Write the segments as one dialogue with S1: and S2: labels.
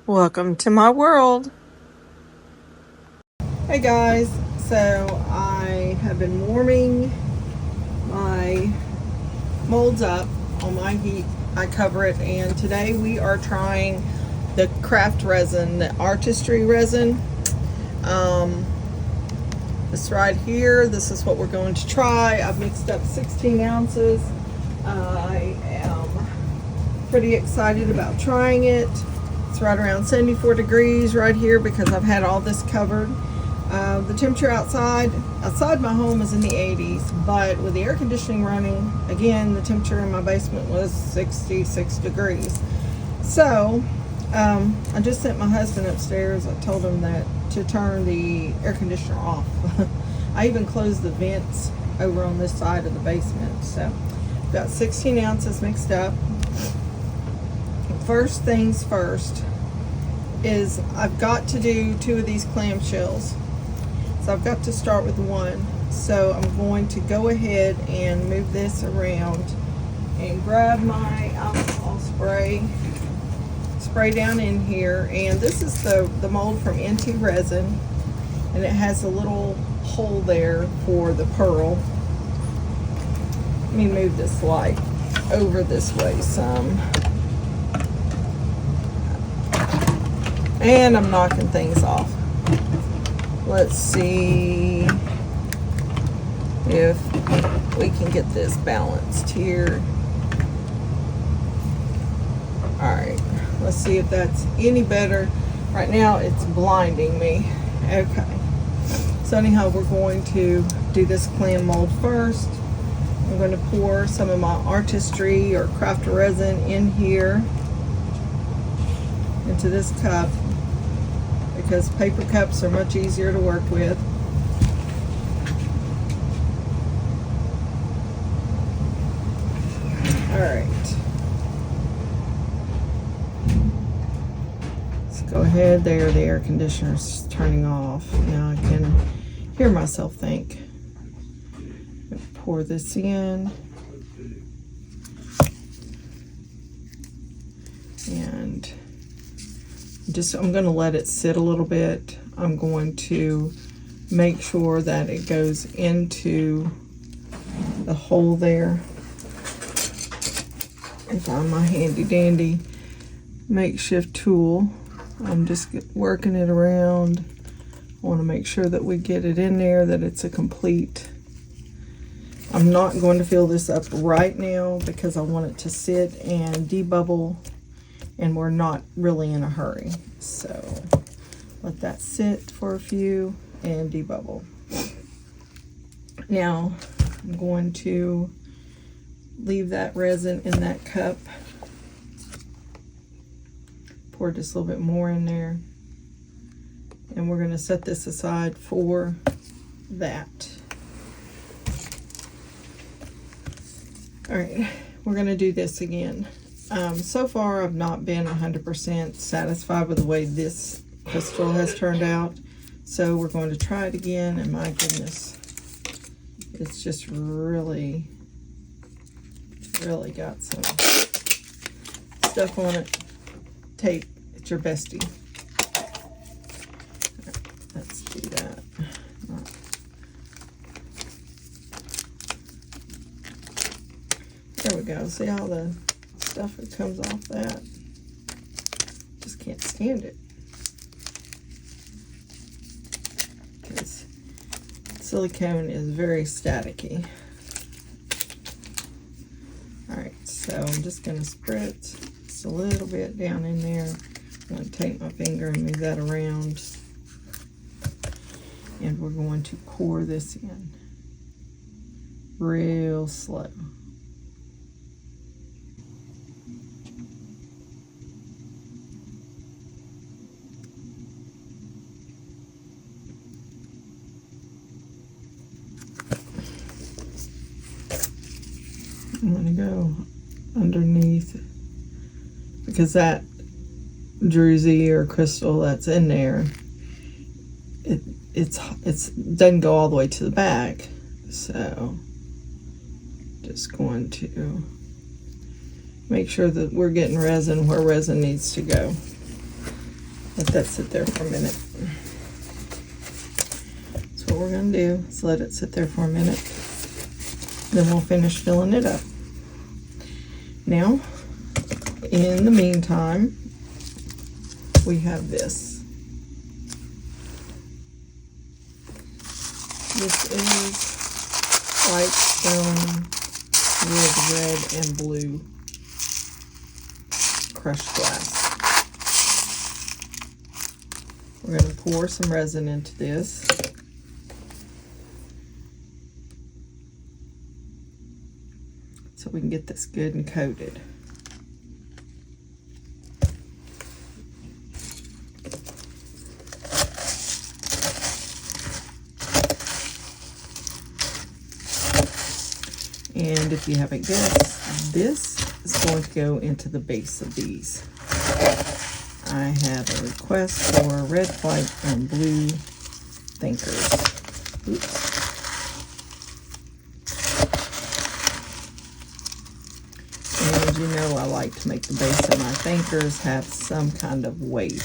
S1: Welcome to my world. Hey guys, so I have been warming my molds up on my heat. I cover it, and today we are trying the craft resin, the artistry resin. This right here, this is what we're going to try. I've mixed up 16 ounces. I am pretty excited about trying it. It's right around 74 degrees right here because I've had all this covered. The temperature outside my home is in the 80s, but with the air conditioning running, again, the temperature in my basement was 66 degrees. So I just sent my husband upstairs. I told him that to turn the air conditioner off. I even closed the vents over on this side of the basement. So got 16 ounces mixed up. First things first is I've got to do 2 of these clamshells. So I've got to start with 1. So I'm going to go ahead and move this around and grab my alcohol spray down in here. And this is the mold from Into Resin, and it has a little hole there for the pearl. Let me move this light over this way some. And I'm knocking things off. Let's see if we can get this balanced here. All right, let's see if that's any better. Right now it's blinding me. Okay, so anyhow, we're going to do this clam mold first. I'm going to pour some of my artistry or craft resin in here into this cup, because paper cups are much easier to work with. All right. Let's go ahead there. The air conditioner's turning off. Now I can hear myself think. Pour this in. And I'm going to let it sit a little bit. I'm going to make sure that it goes into the hole there. And find my handy dandy makeshift tool. I'm just working it around. I want to make sure that we get it in there, that it's a complete. I'm not going to fill this up right now because I want it to sit and debubble, and we're not really in a hurry. So let that sit for a few and debubble. Now I'm going to leave that resin in that cup. Pour just a little bit more in there. And we're going to set this aside for that. All right, we're going to do this again. So far, I've not been 100% satisfied with the way this crystal has turned out. So we're going to try it again, and my goodness, it's just really got some stuff on it. Tape, it's your bestie. Right, let's do that. There we go. See all the stuff that comes off that? Just can't stand it. Because silicone is very staticky. Alright, so I'm just going to spritz just a little bit down in there. I'm going to take my finger and move that around. And we're going to pour this in real slow. I'm going to go underneath, because that druzy or crystal that's in there, it doesn't go all the way to the back. So just going to make sure that we're getting resin where resin needs to go. Let that sit there for a minute. That's what we're going to do, is let it sit there for a minute. Then we'll finish filling it up. Now, in the meantime, we have this. This is white stone with red and blue crushed glass. We're going to pour some resin into this. So we can get this good and coated. And if you haven't guessed, this is going to go into the base of these. I have a request for red, white, and blue thinkers. Oops. And you know I like to make the base of my thinkers have some kind of weight.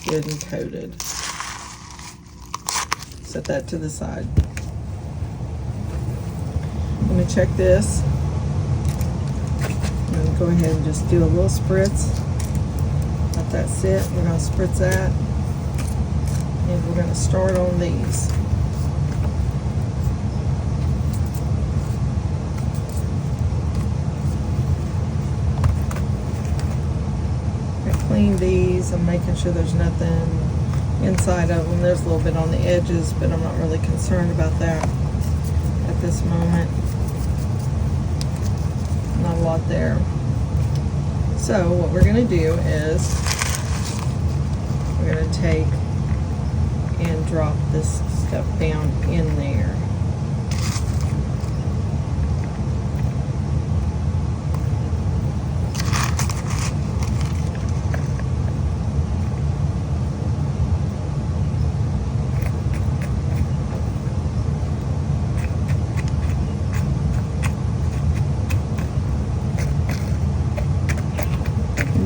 S1: Good and coated. Set that to the side. I'm going to check this. I'm going to go ahead and just do a little spritz. Let that sit. We're going to spritz that. And we're going to start on these. Clean these. I'm making sure there's nothing inside of them. There's a little bit on the edges, but I'm not really concerned about that at this moment. Not a lot there. So what we're going to do is we're going to take and drop this stuff down in there.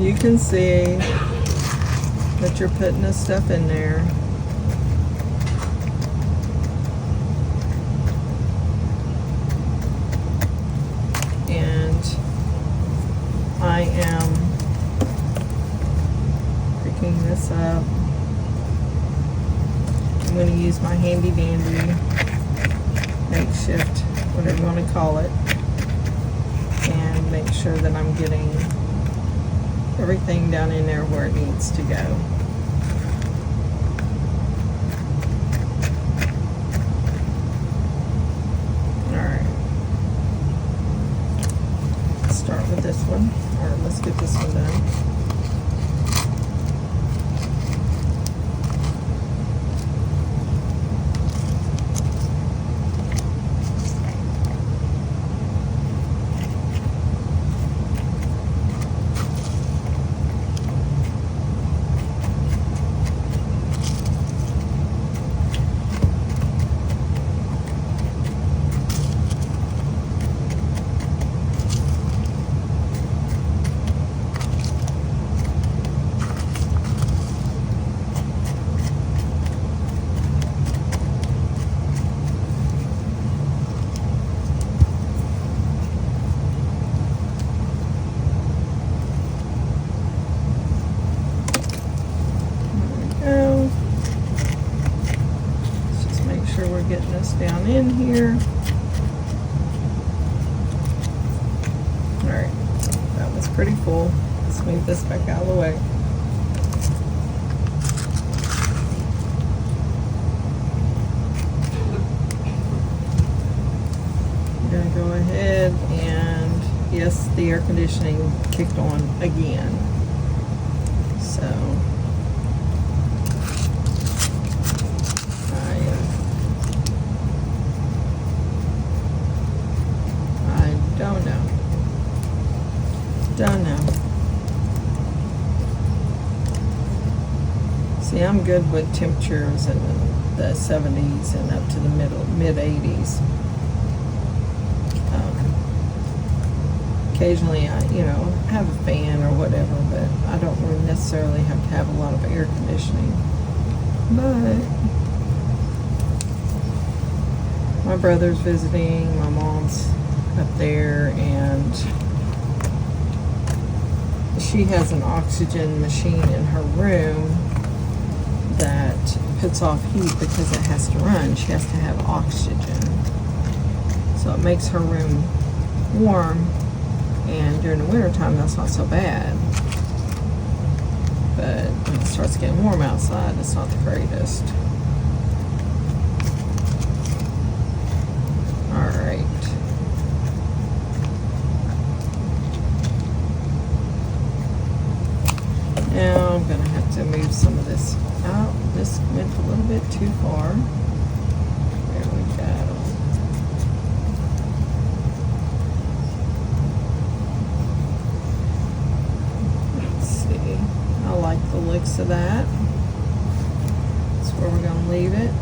S1: You can see that you're putting this stuff in there. And I am picking this up. I'm going to use my handy dandy makeshift, whatever you want to call it, and make sure that I'm getting everything down in there where it needs to go. Alright. Let's start with this one. Or let's get this one done. Getting this down in here. Alright, that was pretty full. Let's move this back out of the way. I'm going to go ahead and, yes, the air conditioning kicked on again. So don't know. done now. See, I'm good with temperatures in the 70s and up to the mid 80s. Occasionally, I have a fan or whatever, but I don't really necessarily have to have a lot of air conditioning. But my brother's visiting, my mom's up there, and she has an oxygen machine in her room that puts off heat because it has to run. She has to have oxygen. So it makes her room warm, and during the wintertime that's not so bad. But when it starts getting warm outside, it's not the greatest. Alright. Now I'm going to have to move some of this out. This went a little bit too far. There we go. Let's see. I like the looks of that. That's where we're going to leave it.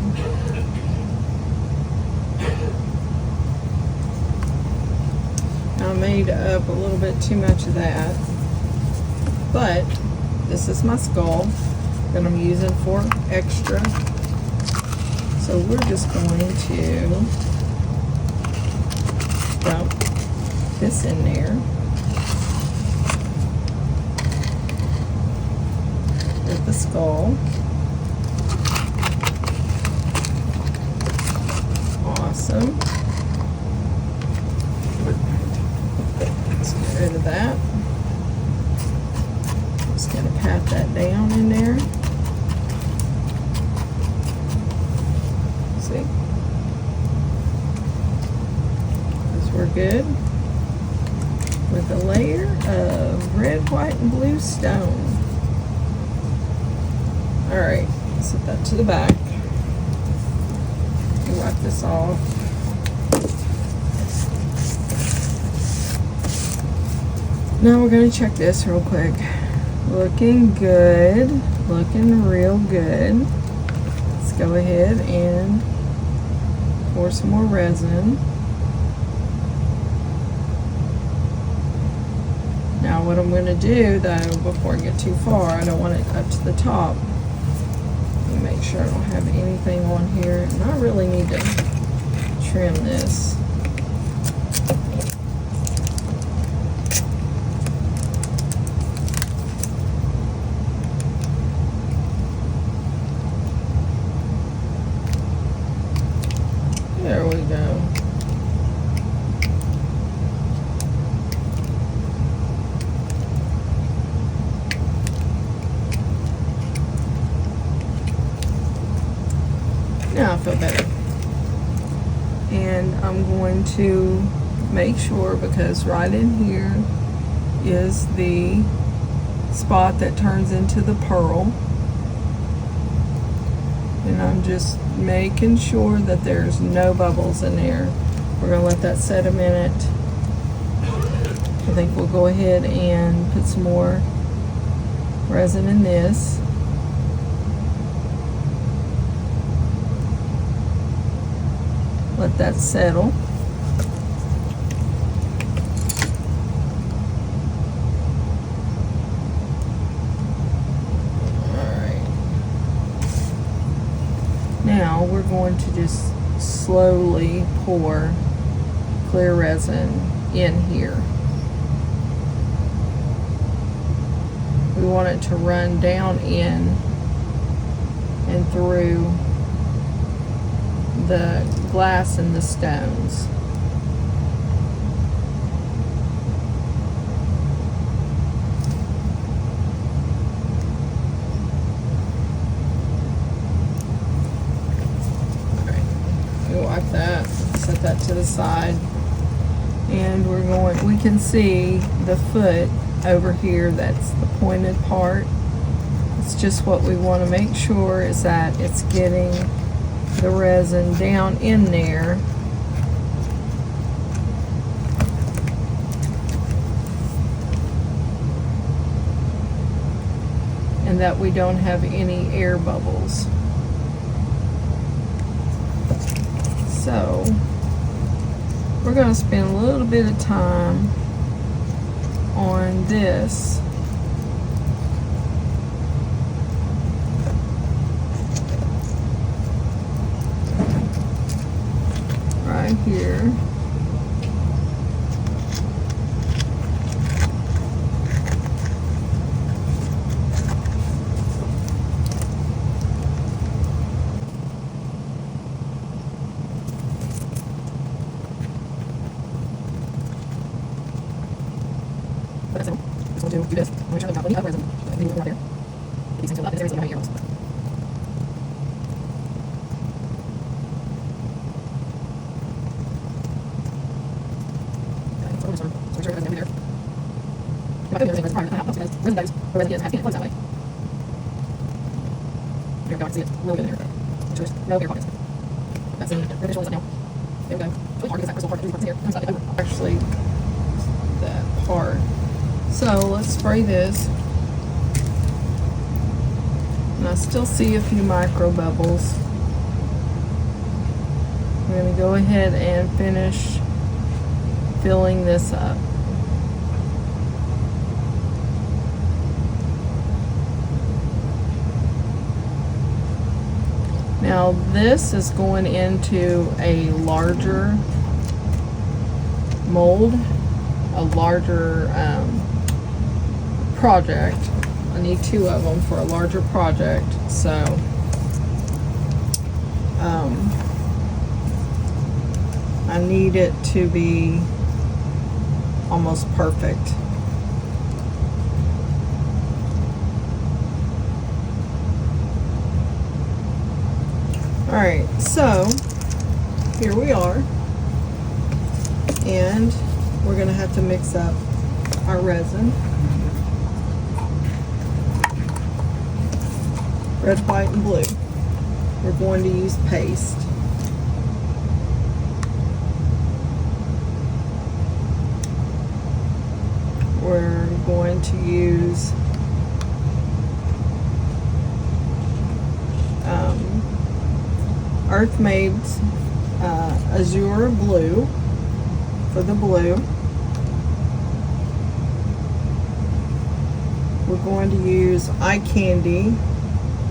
S1: I made up a little bit too much of that, but this is my skull that I'm using for extra. So we're just going to dump this in there with the skull. Awesome. Let's get rid of that. Just gonna pat that down in there. See? Because we're good with a layer of red, white, and blue stone. Alright, set that to the back. Wipe this off. Now we're going to check this real quick. Looking good. Looking real good. Let's go ahead and pour some more resin. Now what I'm going to do though, before I get too far, I don't want it up to the top. Let me make sure I don't have anything on here. And I really need to trim this. There we go. Now I feel better. And I'm going to make sure, because right in here is the spot that turns into the pearl. And I'm just making sure that there's no bubbles in there. We're going to let that set a minute. I think we'll go ahead and put some more resin in this. Let that settle. Now we're going to just slowly pour clear resin in here. We want it to run down in and through the glass and the stones. Wipe that, set that to the side, and we can see the foot over here, that's the pointed part. It's just what we want to make sure is that it's getting the resin down in there. and that we don't have any air bubbles. So we're going to spend a little bit of time on this. Right here.
S2: Do this. I'm going to show them how resin. Right there. These things are this area so you know how
S1: Actually, that part. So let's spray this. And I still see a few micro bubbles. We're going to go ahead and finish filling this up. Now this is going into a larger mold, a larger project. I need 2 of them for a larger project, so I need it to be almost perfect. Alright, so here we are, and we're going to have to mix up our resin. Red, white, and blue. We're going to use paste. We're going to use Earthmade's Azure blue for the blue. We're going to use Eye Candy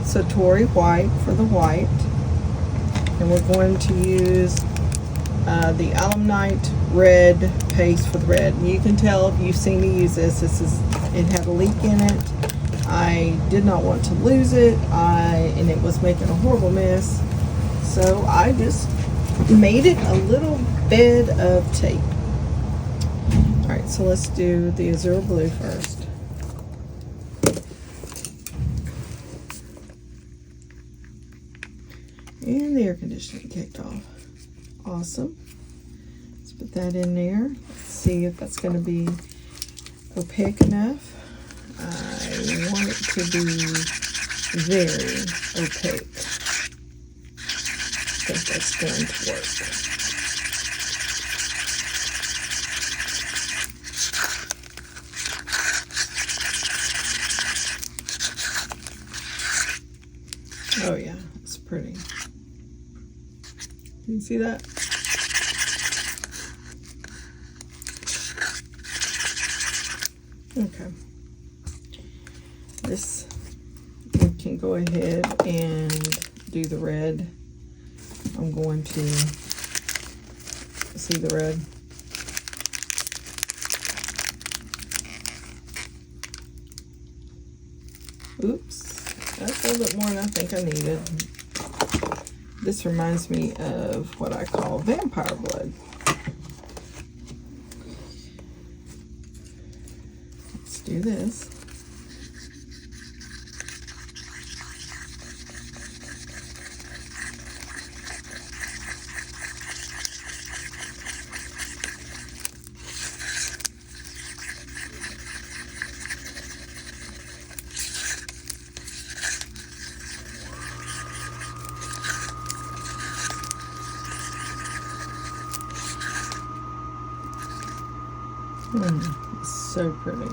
S1: Satori white for the white, and we're going to use the Alumnite red paste for the red. And you can tell if you've seen me use this. It had a leak in it. I did not want to lose it, and it was making a horrible mess. So I just made it a little bed of tape. All right, so let's do the Azure blue first. And the air conditioning kicked off. Awesome. Let's put that in there. Let's see if that's going to be opaque enough. I want it to be very opaque. I think that's going to work. Oh yeah, it's pretty. You can see that? Okay. This, we can go ahead and do the red. I'm going to see the red. Oops, that's a little bit more than I think I needed. This reminds me of what I call vampire blood. Let's do this. It's so pretty.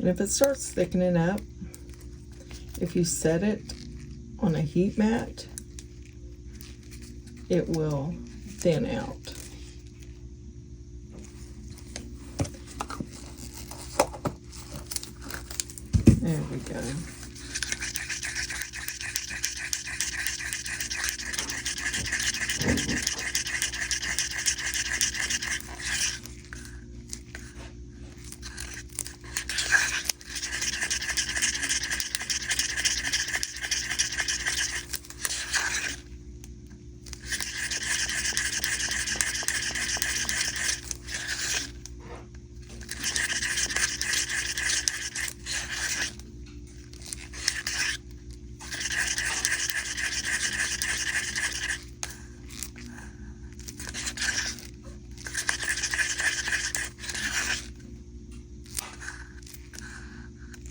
S1: And if it starts thickening up, if you set it on a heat mat, it will thin out. There we go.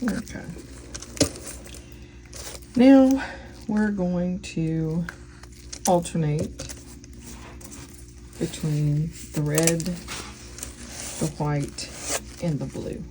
S1: Okay. Now we're going to alternate between the red, the white, and the blue.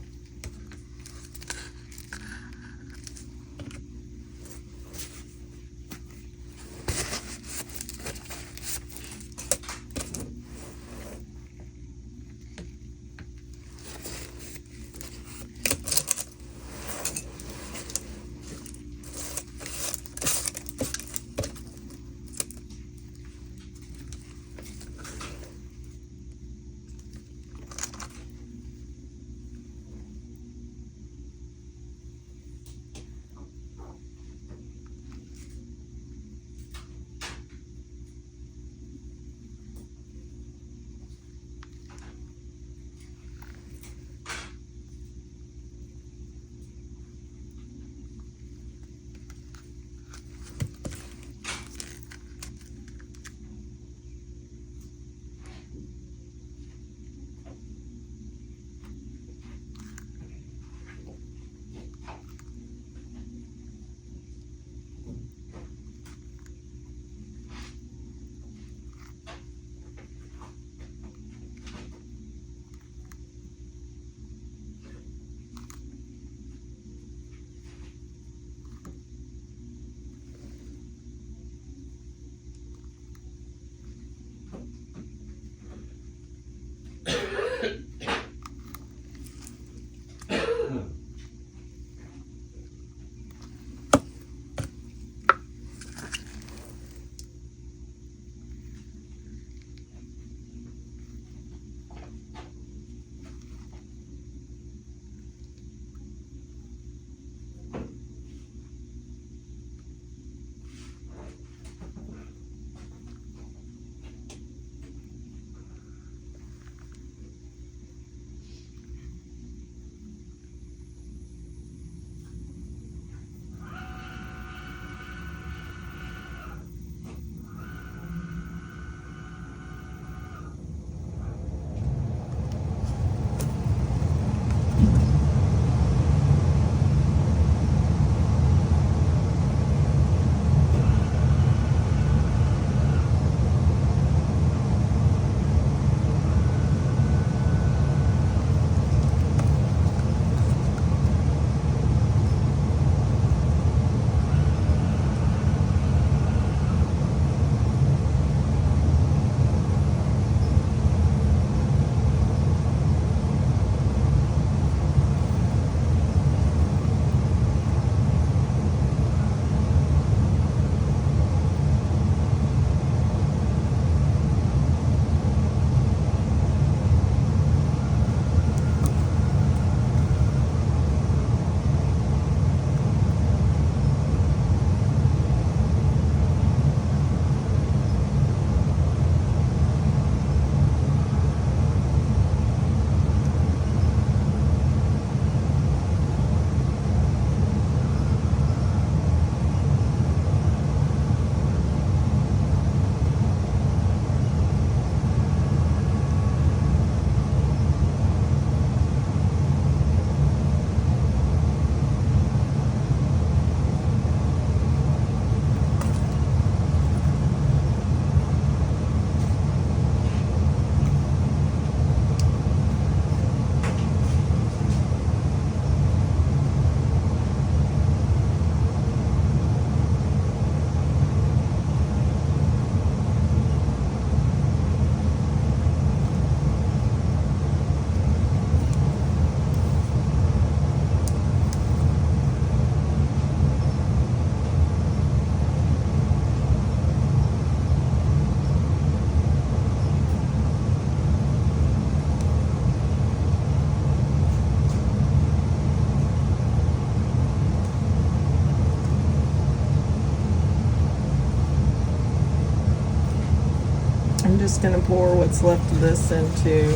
S1: just going to pour what's left of this into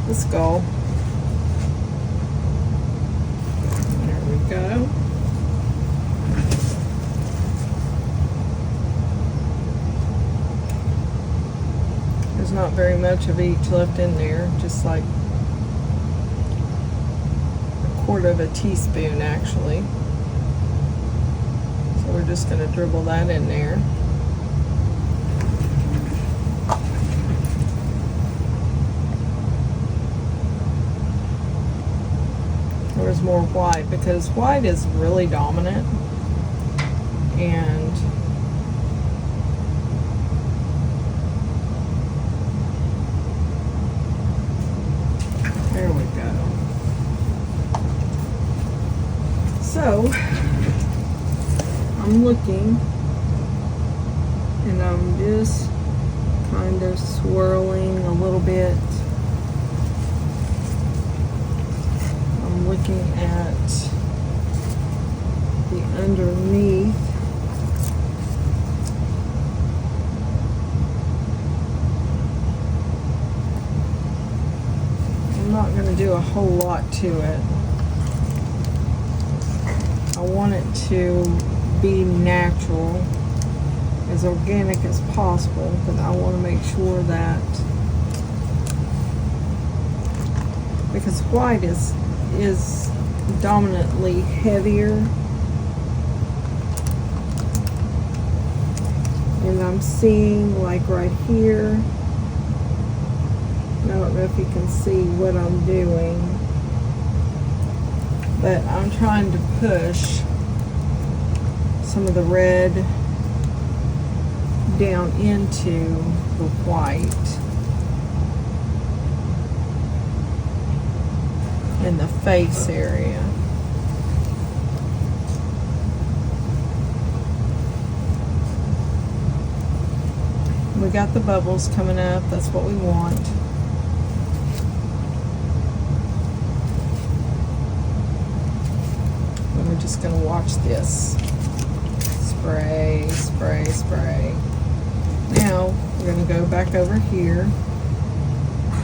S1: the skull. There we go. There's not very much of each left in there, just like a quarter of a teaspoon actually. So we're just going to dribble that in there. There's more white because white is really dominant, and there we go. So I'm looking and I'm just kind of swirling a little bit. I'm looking at the underneath. I'm not going to do a whole lot to it. I want it to be natural, as organic as possible, but I want to make sure that, because white is dominantly heavier, and I'm seeing like right here, I don't know if you can see what I'm doing, but I'm trying to push some of the red down into the white in the face area. We got the bubbles coming up, that's what we want. And we're just going to watch this. Spray, spray, spray. Now we're going to go back over here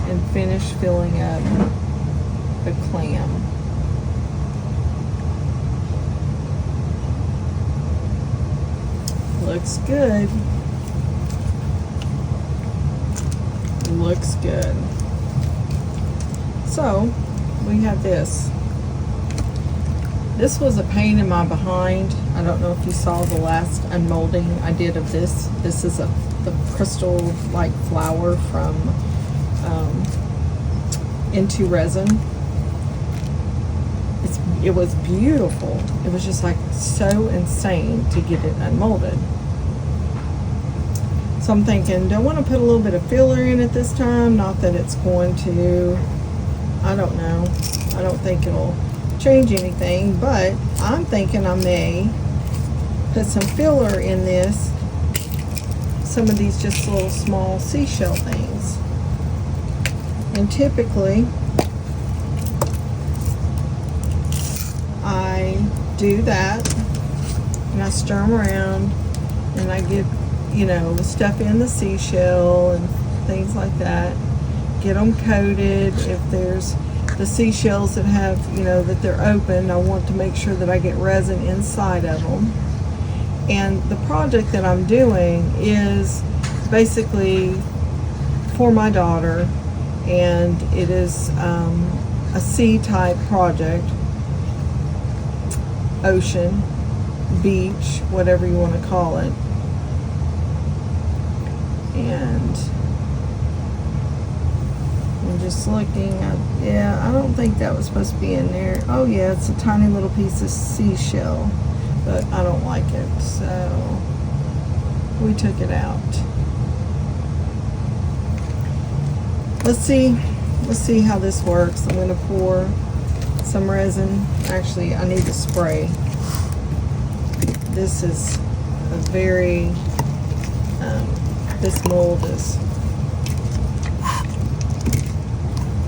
S1: and finish filling up the clam. Looks good. Looks good. So we have this. This was a pain in my behind. I don't know if you saw the last unmolding I did of this. This is the crystal like flower from Into Resin. It was beautiful. It was just like so insane to get it unmolded. So I'm thinking, do I want to put a little bit of filler in it this time? Not that it's going to, I don't know. I don't think it'll change anything, but I'm thinking I may put some filler in this. Some of these just little small seashell things. And typically, I do that and I stir them around and I get, you know, stuff in the seashell and things like that. Get them coated. If there's the seashells that have, you know, that they're open, I want to make sure that I get resin inside of them. And the project that I'm doing is basically for my daughter, and it is a sea type project, ocean, beach, whatever you want to call it. And I'm just looking at, yeah, I don't think that was supposed to be in there. Oh yeah, it's a tiny little piece of seashell, but I don't like it, so we took it out. Let's see how this works. I'm going to pour some resin. Actually, I need to spray. This is a very, this mold is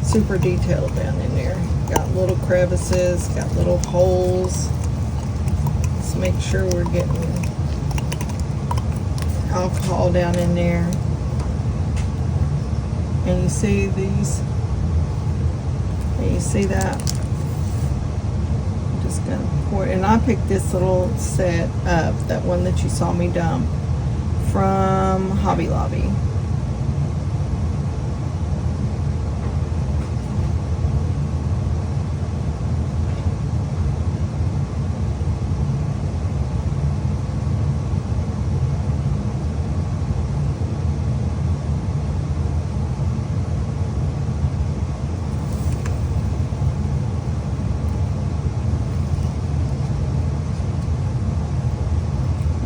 S1: super detailed down in there. Got little crevices, got little holes. Let's make sure we're getting alcohol down in there. And you see these, and you see that? I'm just gonna pour it, and I picked this little set up, that one that you saw me dump, from Hobby Lobby.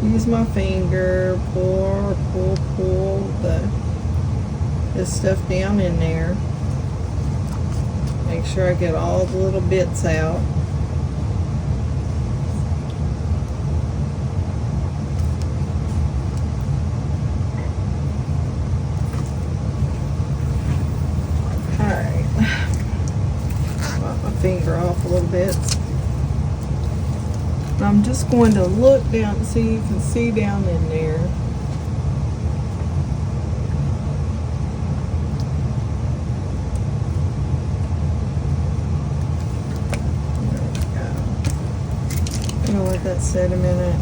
S1: Use my finger, pull this stuff down in there. Make sure I get all the little bits out. Alright. Wipe my finger off a little bit. I'm just going to look down so you can see down in there. There we go. I'm going to let that sit a minute.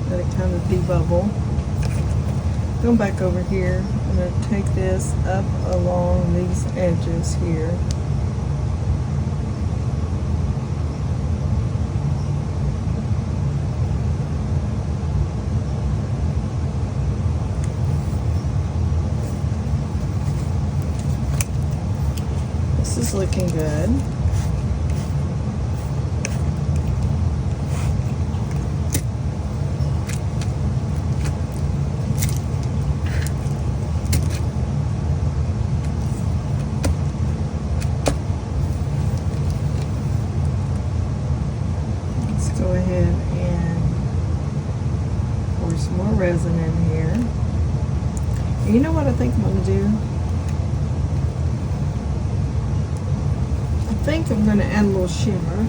S1: Let it kind of debubble. Going back over here, I'm going to take this up along these edges here. This is looking good. Let's go ahead and pour some more resin in here. You know what I think I'm going to do? I think I'm going to add a little shimmer.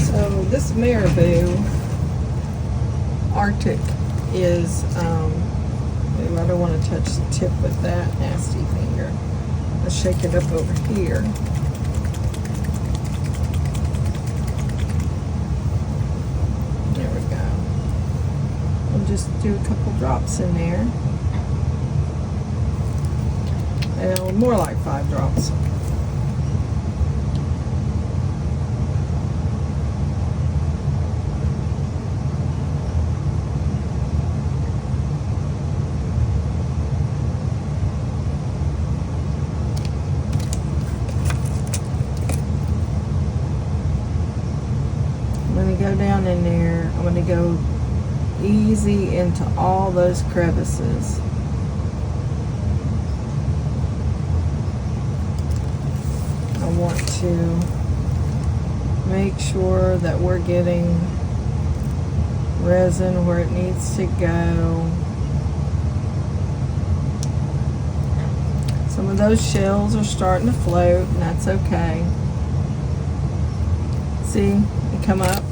S1: So this Maribou Arctic is, I don't want to touch the tip with that nasty finger. Let's shake it up over here. There we go. We'll just do a couple drops in there. And more like 5 drops. Go down in there. I'm going to go easy into all those crevices. I want to make sure that we're getting resin where it needs to go. Some of those shells are starting to float, and that's okay. See, they come up.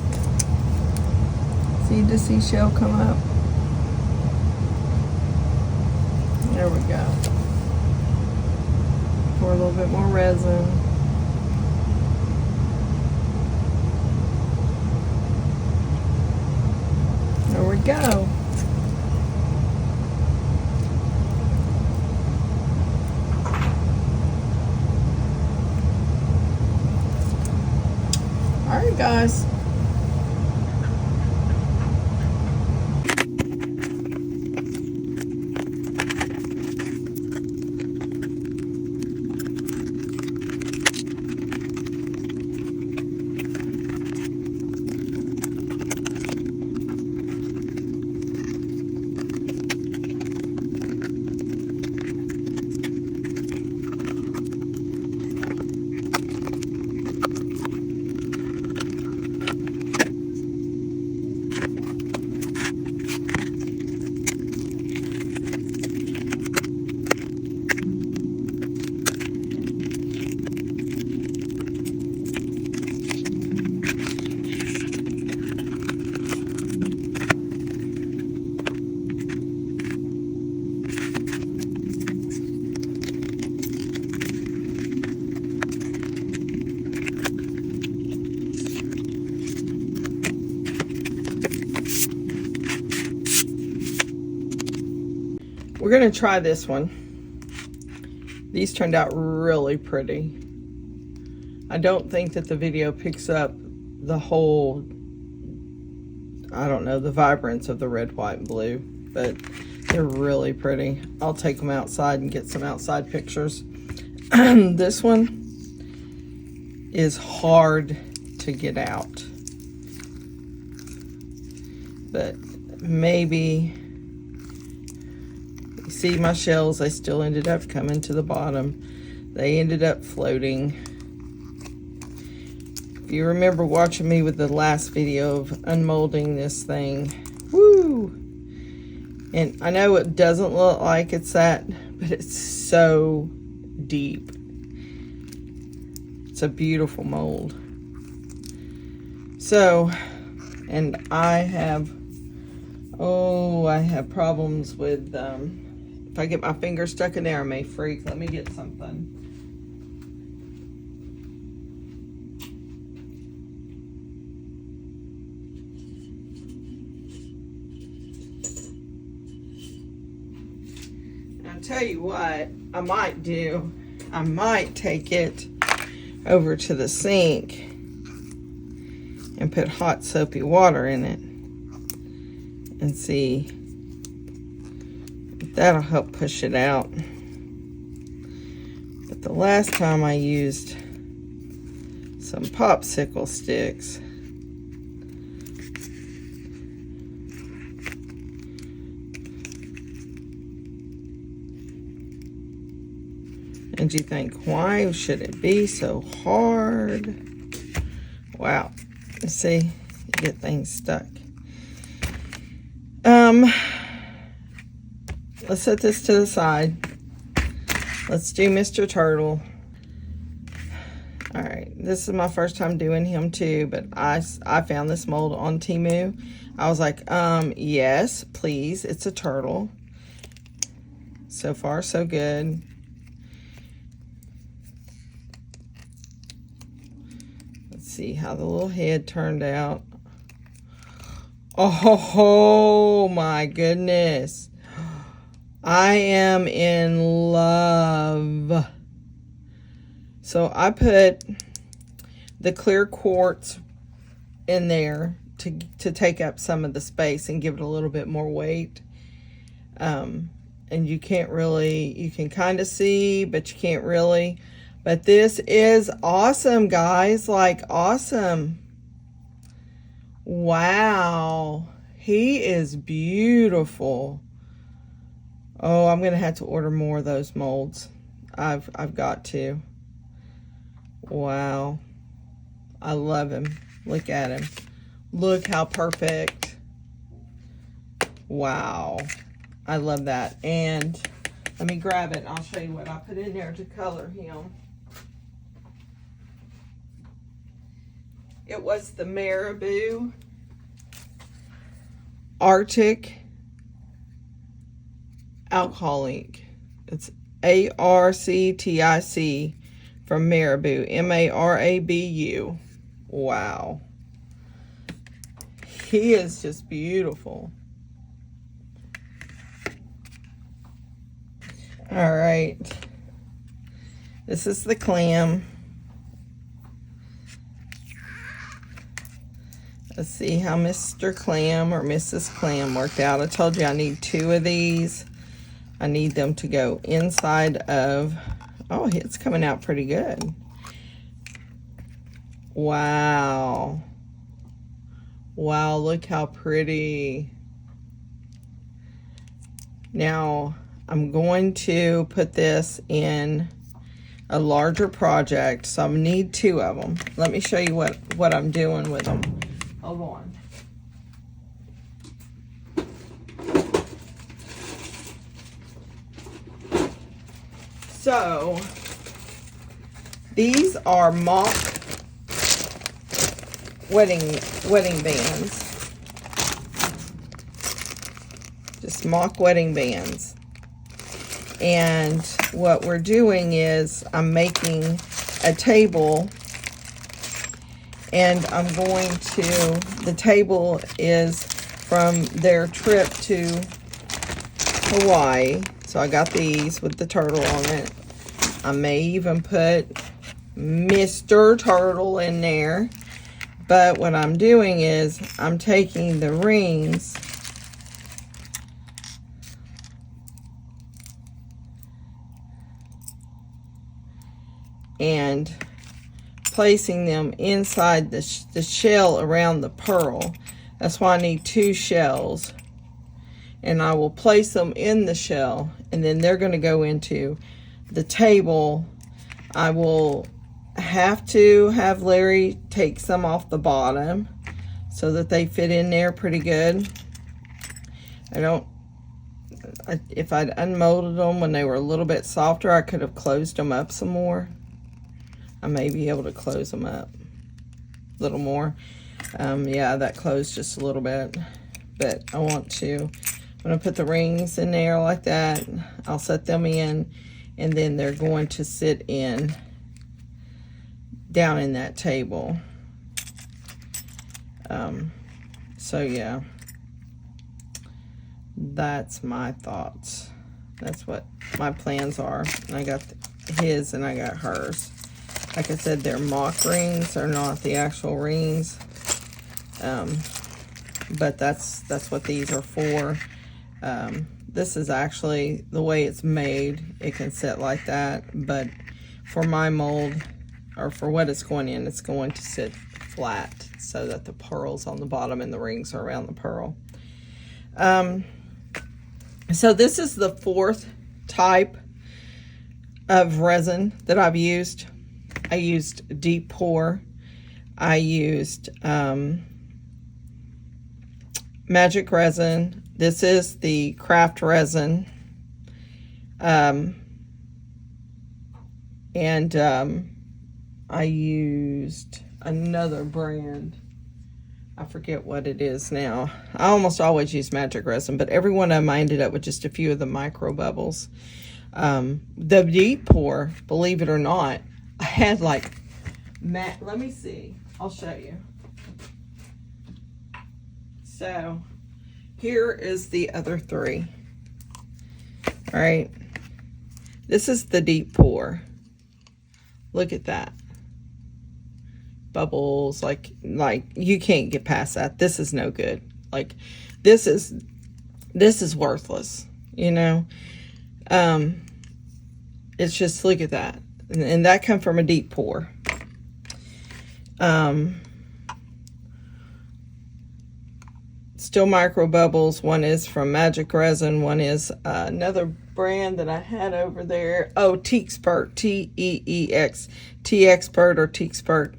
S1: See the seashell come up? There we go. Pour a little bit more resin. There we go. All right, guys. gonna try this one. These turned out really pretty. I don't think that the video picks up the whole, I don't know, the vibrance of the red, white, and blue, but they're really pretty. I'll take them outside and get some outside pictures. This one is hard to get out, but maybe, you see my shells, they still ended up coming to the bottom. They ended up floating. If you remember watching me with the last video of unmolding this thing, woo! And I know it doesn't look like it's that, but it's so deep. It's a beautiful mold. So, and I have problems with, if I get my finger stuck in there, I may freak. Let me get something. I'll tell you what I might do. I might take it over to the sink and put hot soapy water in it and see if that'll help push it out. But the last time I used some popsicle sticks, and you think, why should it be so hard? Wow. You see, you get things stuck. Let's set this to the side. Let's do Mr. Turtle. All right, this is my first time doing him too, but I found this mold on Temu. I was like, yes, please, it's a turtle. So far, so good. Let's see how the little head turned out. Oh my goodness. I am in love. So I put the clear quartz in there to take up some of the space and give it a little bit more weight. And you can't really, you can kind of see, but you can't really. But this is awesome, guys. Like, awesome. Wow. He is beautiful. Oh, I'm going to have to order more of those molds. I've got to. Wow. I love him. Look at him. Look how perfect. Wow. I love that. And let me grab it and I'll show you what I put in there to color him. It was the Maribou Arctic alcohol ink. It's ARCTIC from Maribou, MARABU. Wow. He is just beautiful. All right. This is the clam. Let's see how Mr. Clam or Mrs. Clam worked out. I told you I need 2 of these. I need them to go inside of, oh, it's coming out pretty good. Wow. Wow, look how pretty. Now, I'm going to put this in a larger project, so I need 2 of them. Let me show you what I'm doing with them. Hold on. So, these are mock wedding bands. Just mock wedding bands. And what we're doing is I'm making a table, and I'm going to, the table is from their trip to Hawaii. So I got these with the turtle on it. I may even put Mr. Turtle in there. But what I'm doing is I'm taking the rings and placing them inside the shell around the pearl. That's why I need 2 shells. And I will place them in the shell, and then they're going to go into the table. I will have to have Larry take some off the bottom so that they fit in there pretty good. If I'd unmolded them when they were a little bit softer, I could have closed them up some more. I may be able to close them up a little more. Yeah, that closed just a little bit, but I'm going to put the rings in there like that. I'll set them in, and then they're going to sit in down in that table. So yeah, that's my thoughts. That's what my plans are. And I got his and I got hers. Like I said, they're mock rings. They're not the actual rings. But that's what these are for. This is actually the way it's made. It can sit like that, but for my mold, or for what it's going in, it's going to sit flat so that the pearl's on the bottom and the rings are around the pearl. So this is the 4th type of resin that I've used. I used deep pour. I used magic resin. This is the craft resin. I used another brand. I forget what it is now. I almost always use magic resin, but every one of them I ended up with just a few of the micro bubbles. The deep pour, believe it or not, I had like let me see. I'll show you. So here is the other 3. All right. This is the deep pour. Look at that. Bubbles, like you can't get past that. This is no good. Like this is worthless, you know. It's just, look at that. And that come from a deep pour. Still micro bubbles. One is from Magic Resin. One is another brand that I had over there. Oh, T-Expert, T-E-E-X, T-Expert or T-Expert.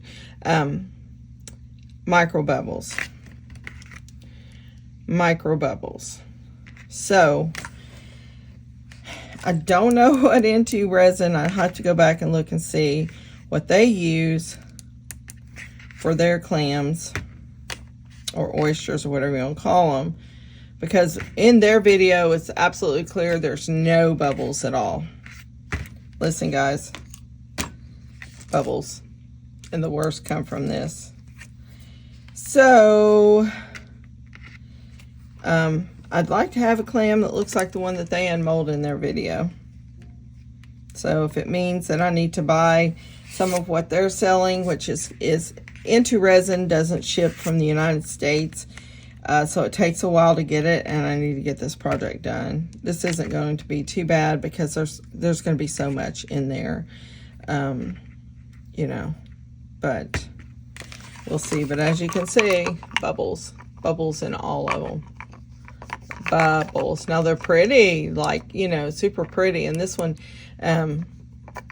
S1: Micro bubbles. So I don't know what Into Resin. I have to go back and look and see what they use for their clams or oysters or whatever you want to call them, because in their video it's absolutely clear there's no bubbles at all. Listen guys, bubbles, and the worst come from this. So I'd like to have a clam that looks like the one that they unmold in their video. So if it means that I need to buy some of what they're selling, which is Into Resin doesn't ship from the United States, so it takes a while to get it, and I need to get this project done. This isn't going to be too bad because there's going to be so much in there, you know, but we'll see. But as you can see, bubbles in all of them. Bubbles. Now they're pretty, like, you know, super pretty. And this one, I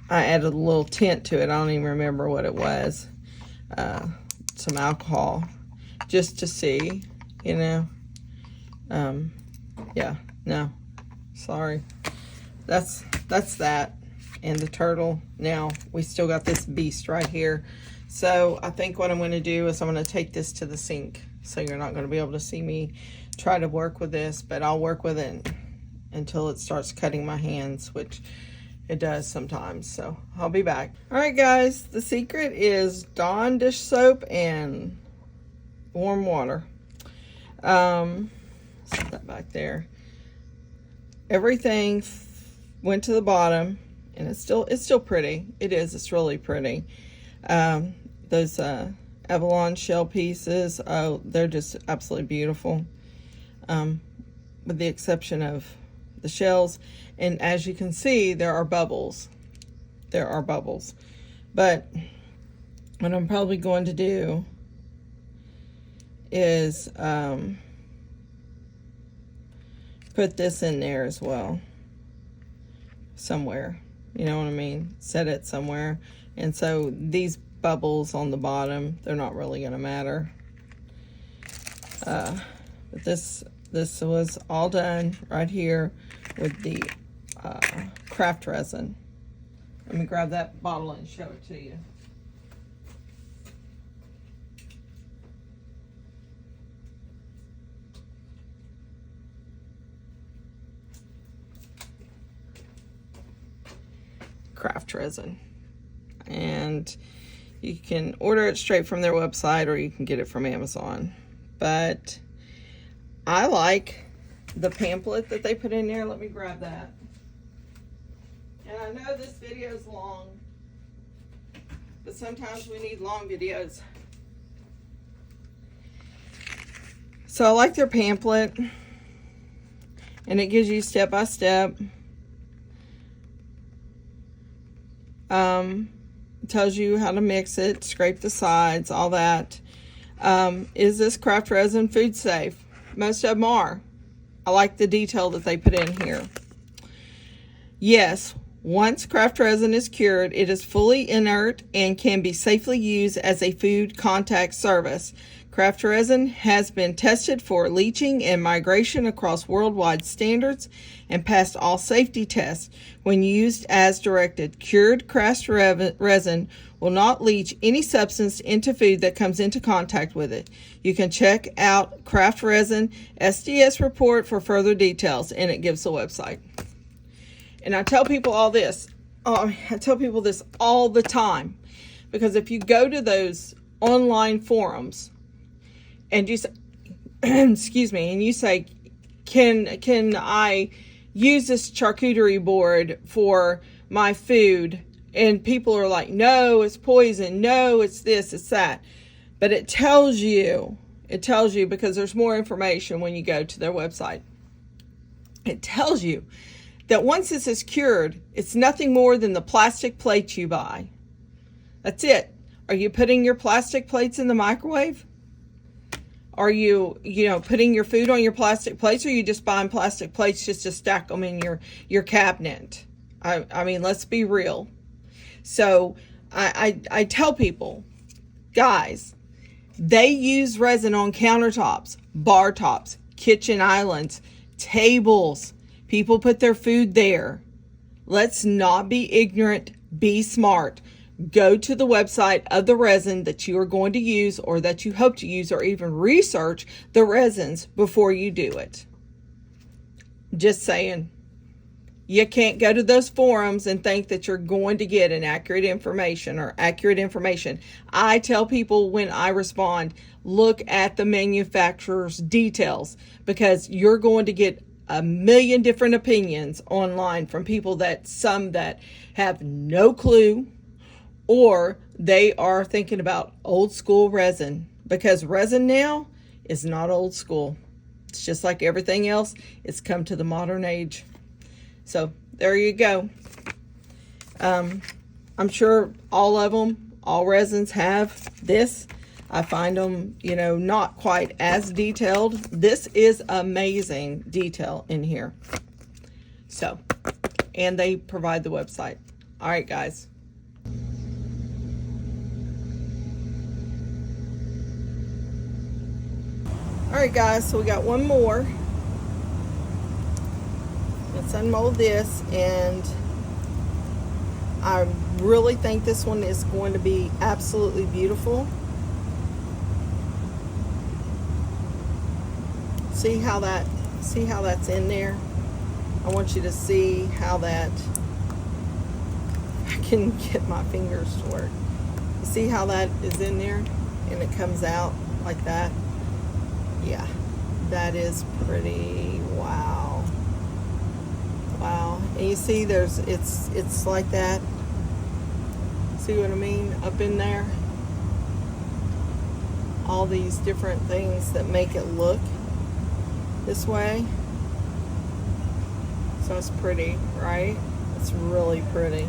S1: added a little tint to it. I don't even remember what it was. Some alcohol, just to see, you know. Yeah, no, sorry. That's that. And the turtle. Now we still got this beast right here. So I think what I'm going to do is I'm going to take this to the sink. So you're not going to be able to see me try to work with this, but I'll work with it until it starts cutting my hands, which it does sometimes. So I'll be back. All right, guys, the secret is Dawn dish soap and warm water. Set that back there. Everything went to the bottom, and it's still pretty. It's really pretty. Those Avalon shell pieces, oh, they're just absolutely beautiful. With the exception of the shells, and as you can see, there are bubbles. But what I'm probably going to do is put this in there as well, somewhere, you know what I mean, set it somewhere. And so these bubbles on the bottom, they're not really going to matter. But this was all done right here with the craft resin. Let me grab that bottle and show it to you. Craft resin, and you can order it straight from their website, or you can get it from Amazon. But I like the pamphlet that they put in there. Let me grab that. And I know this video is long, but sometimes we need long videos. So I like their pamphlet, and it gives you step by step. Tells you how to mix it, scrape the sides, all that. Is this craft resin food safe? Most of them are. I like the detail that they put in here. Yes, once craft resin is cured, it is fully inert and can be safely used as a food contact surface. Craft resin has been tested for leaching and migration across worldwide standards and passed all safety tests when used as directed. Cured craft resin will not leach any substance into food that comes into contact with it. You can check out Craft Resin SDS report for further details, and it gives the website. And I tell people all this. I tell people this all the time, because if you go to those online forums and you say, excuse me, and you say, can I use this charcuterie board for my food? And people are like, no, it's poison. No, it's this, it's that. But it tells you because there's more information when you go to their website. It tells you that once this is cured, it's nothing more than the plastic plates you buy. That's it. Are you putting your plastic plates in the microwave? Are you putting your food on your plastic plates, or are you just buying plastic plates just to stack them in your cabinet? I mean, let's be real. So I tell people, guys, they use resin on countertops, bar tops, kitchen islands, tables. People put their food there. Let's not be ignorant, be smart. Go to the website of the resin that you are going to use, or that you hope to use, or even research the resins before you do it. Just saying. You can't go to those forums and think that you're going to get an accurate information. I tell people when I respond, look at the manufacturer's details, because you're going to get a million different opinions online from people some that have no clue, or they are thinking about old school resin, because resin now is not old school. It's just like everything else. It's come to the modern age. So there you go. I'm sure all resins have this. I find them, not quite as detailed. This is amazing detail in here. So, and they provide the website. All right, guys. All right, guys, so we got one more. Let's unmold this, and I really think this one is going to be absolutely beautiful. See how that's in there? I want you to see how that, I can get my fingers to work. You see how that is in there and it comes out like that? Yeah, that is pretty. Wow. Wow. And you see it's like that. See what I mean? Up in there. All these different things that make it look this way. So it's pretty, right? It's really pretty.